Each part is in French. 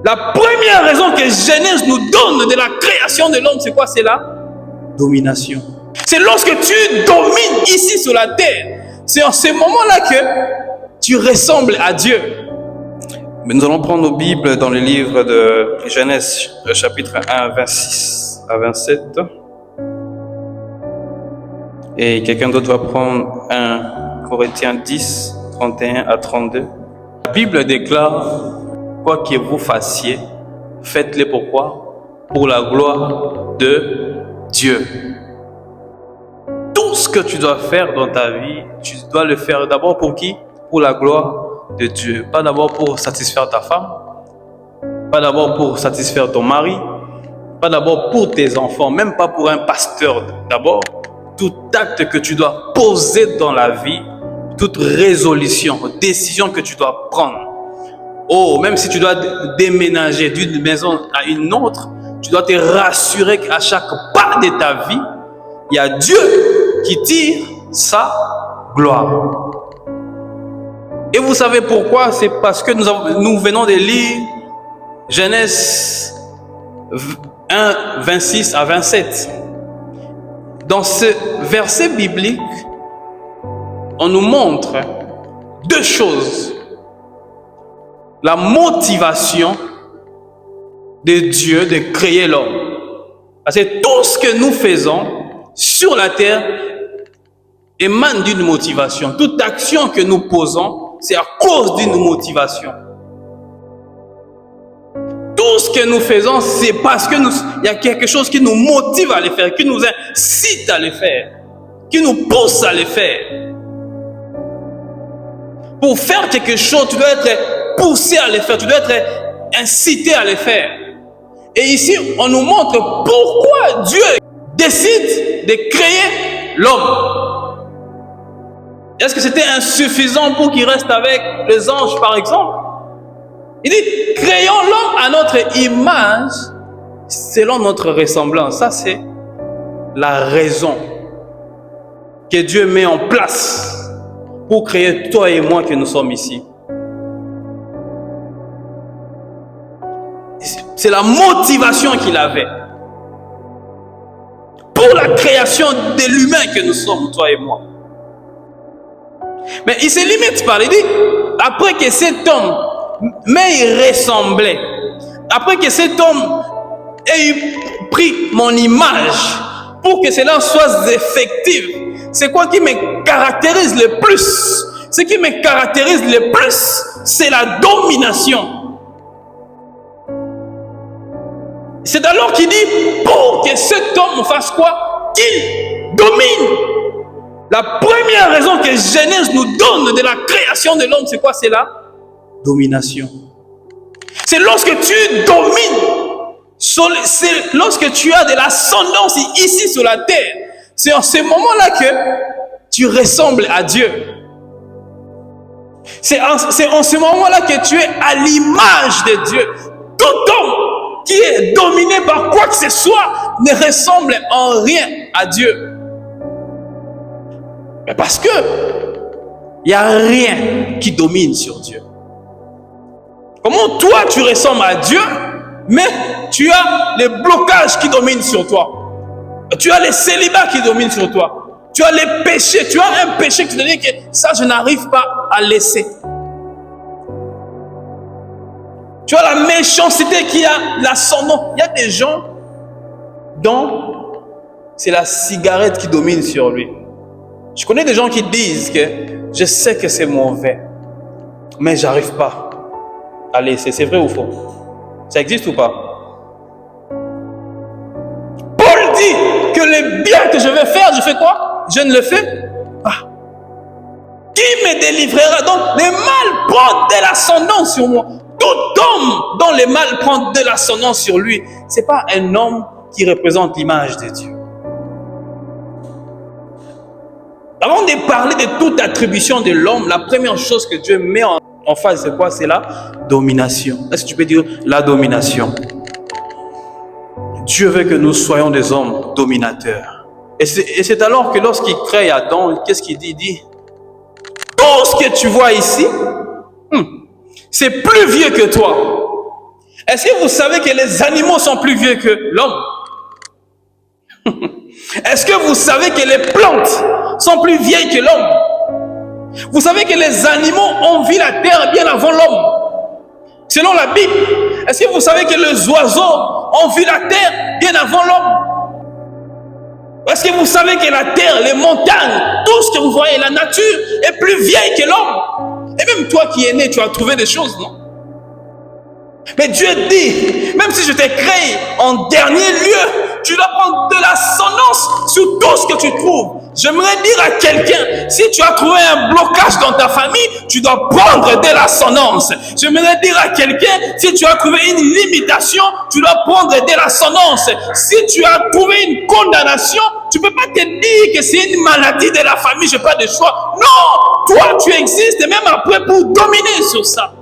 La première raison que Genèse nous donne de la création de l'homme, c'est quoi? C'est la domination. C'est lorsque tu domines ici sur la terre, c'est en ce moment-là que tu ressembles à Dieu. Mais nous allons prendre nos Bibles dans le livre de Genèse, chapitre 1, 26 à 27. Et quelqu'un d'autre va prendre 1 Corinthiens 10, 31 à 32. La Bible déclare: quoi que vous fassiez, faites-le pourquoi? Pour la gloire de Dieu. Tout ce que tu dois faire dans ta vie, tu dois le faire d'abord pour qui? Pour la gloire de Dieu. Pas d'abord pour satisfaire ta femme, pas d'abord pour satisfaire ton mari, pas d'abord pour tes enfants, même pas pour un pasteur. D'abord, tout acte que tu dois poser dans la vie, toute résolution, décision que tu dois prendre. Oh, même si tu dois déménager d'une maison à une autre, tu dois te rassurer qu'à chaque pas de ta vie, il y a Dieu qui tire sa gloire. Et vous savez pourquoi? C'est parce que nous venons de lire Genèse 1, 26 à 27. Dans ce verset biblique, on nous montre deux choses. La motivation de Dieu de créer l'homme. Parce que tout ce que nous faisons sur la terre émane d'une motivation. Toute action que nous posons, c'est à cause d'une motivation. Tout ce que nous faisons, c'est parce qu'il y a quelque chose qui nous motive à le faire, qui nous incite à le faire, qui nous pousse à le faire. Pour faire quelque chose, tu dois être poussé à le faire, tu dois être incité à le faire. Et ici, on nous montre pourquoi Dieu décide de créer l'homme. Est-ce que c'était insuffisant pour qu'il reste avec les anges, par exemple? Il dit, créons l'homme à notre image, selon notre ressemblance. Ça, c'est la raison que Dieu met en place pour créer toi et moi que nous sommes ici. C'est la motivation qu'il avait pour la création de l'humain que nous sommes, toi et moi. Mais il se limite par, il dit, après que cet homme m'ait ressemblé, après que cet homme ait pris mon image, pour que cela soit effectif, c'est quoi qui me caractérise le plus? Ce qui me caractérise le plus, c'est la domination. C'est alors qu'il dit, pour que cet homme fasse quoi? Qu'il domine. La première raison que Genèse nous donne de la création de l'homme, c'est quoi? C'est la domination. C'est lorsque tu domines, c'est lorsque tu as de l'ascendance ici sur la terre, c'est en ce moment-là que tu ressembles à Dieu. C'est en ce moment-là que tu es à l'image de Dieu. Tout homme qui est dominé par quoi que ce soit ne ressemble en rien à Dieu. Mais parce que il n'y a rien qui domine sur Dieu. Comment toi tu ressembles à Dieu, mais tu as les blocages qui dominent sur toi. Tu as les célibats qui dominent sur toi. Tu as les péchés. Tu as un péché qui te dit que ça, je n'arrive pas à laisser. Tu as la méchanceté qui a l'ascendant. Il y a des gens dont c'est la cigarette qui domine sur lui. Je connais des gens qui disent que je sais que c'est mauvais, mais j'arrive pas à laisser. C'est vrai ou faux? Ça existe ou pas? Paul dit que le bien que je veux faire, je fais quoi? Je ne le fais pas. Qui me délivrera? Donc, le mal prend de l'ascendant sur moi. Tout homme dont le mal prend de l'ascendant sur lui, ce n'est pas un homme qui représente l'image de Dieu. Avant de parler de toute attribution de l'homme, la première chose que Dieu met en face, c'est quoi? C'est la domination. Est-ce que tu peux dire la domination? Dieu veut que nous soyons des hommes dominateurs. Et c'est alors que lorsqu'il crée Adam, qu'est-ce qu'il dit? Il dit, tout ce que tu vois ici, c'est plus vieux que toi. Est-ce que vous savez que les animaux sont plus vieux que l'homme? Est-ce que vous savez que les plantes sont plus vieilles que l'homme? Vous savez que les animaux ont vu la terre bien avant l'homme, selon la Bible. Est-ce que vous savez que les oiseaux ont vu la terre bien avant l'homme? Est-ce que vous savez que la terre, les montagnes, tout ce que vous voyez, la nature est plus vieille que l'homme? Et même toi qui es né, tu as trouvé des choses, non? Mais Dieu dit, même si je t'ai créé en dernier lieu, tu dois prendre de l'ascendance sur tout ce que tu trouves. J'aimerais dire à quelqu'un, si tu as trouvé un blocage dans ta famille, tu dois prendre de l'ascendance. J'aimerais dire à quelqu'un, si tu as trouvé une limitation, tu dois prendre de l'ascendance. Si tu as trouvé une condamnation, tu ne peux pas te dire que c'est une maladie de la famille, je n'ai pas de choix. Non, toi tu existes même après pour dominer sur ça.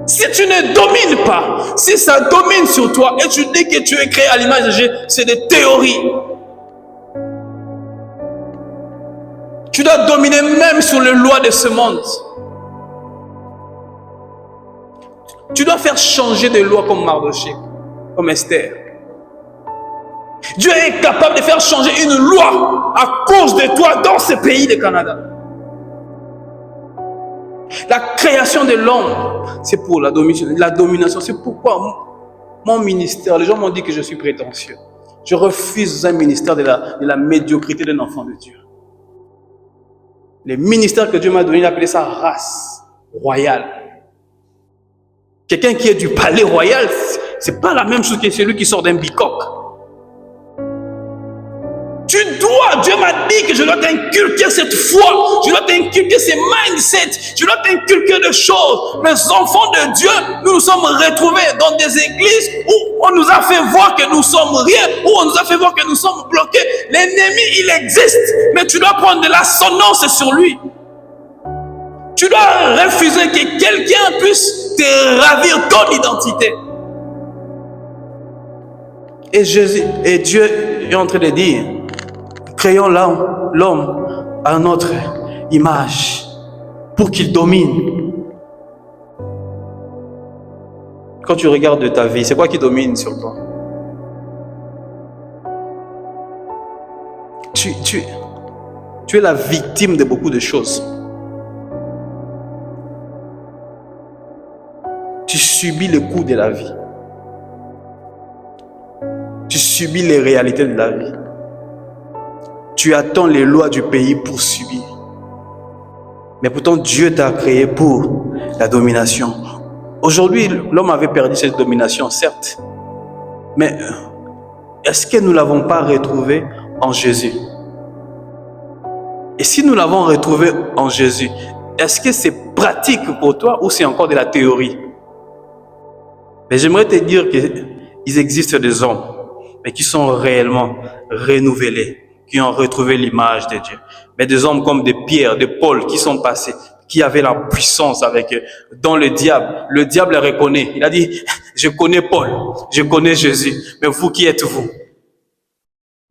Si tu ne domines pas, si ça domine sur toi et tu dis que tu es créé à l'image de Dieu, c'est des théories. Tu dois dominer même sur les lois de ce monde. Tu dois faire changer des lois comme Mardochée, comme Esther. Dieu est capable de faire changer une loi à cause de toi dans ce pays du Canada. La création de l'homme, c'est pour la domination. C'est pourquoi mon ministère, les gens m'ont dit que je suis prétentieux. Je refuse un ministère de la médiocrité d'un enfant de Dieu. Les ministères que Dieu m'a donné, il appelait ça race royale. Quelqu'un qui est du palais royal, c'est pas la même chose que celui qui sort d'un bicoque. Dieu m'a dit que je dois t'inculquer cette foi, je dois t'inculquer ces mindsets, je dois t'inculquer des choses. Les enfants de Dieu, nous nous sommes retrouvés dans des églises où on nous a fait voir que nous sommes rien, où on nous a fait voir que nous sommes bloqués. L'ennemi, il existe, mais tu dois prendre de l'ascendance sur lui. Tu dois refuser que quelqu'un puisse te ravir ton identité. Et Dieu est en train de dire, créons l'homme à notre image pour qu'il domine. Quand tu regardes ta vie, c'est quoi qui domine sur toi? Tu es la victime de beaucoup de choses. Tu subis le coût de la vie. Tu subis les réalités de la vie. Tu attends les lois du pays pour subir. Mais pourtant, Dieu t'a créé pour la domination. Aujourd'hui, l'homme avait perdu cette domination, certes. Mais est-ce que nous ne l'avons pas retrouvé en Jésus? Et si nous l'avons retrouvé en Jésus, est-ce que c'est pratique pour toi ou c'est encore de la théorie? Mais j'aimerais te dire qu'il existe des hommes, mais qui sont réellement renouvelés, qui ont retrouvé l'image de Dieu. Mais des hommes comme des Pierre, des Paul qui sont passés, qui avaient la puissance avec eux. Dans le diable les reconnaît. Il a dit, je connais Paul, je connais Jésus, mais vous qui êtes-vous?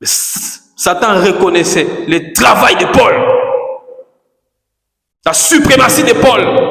Satan reconnaissait le travail de Paul, la suprématie de Paul.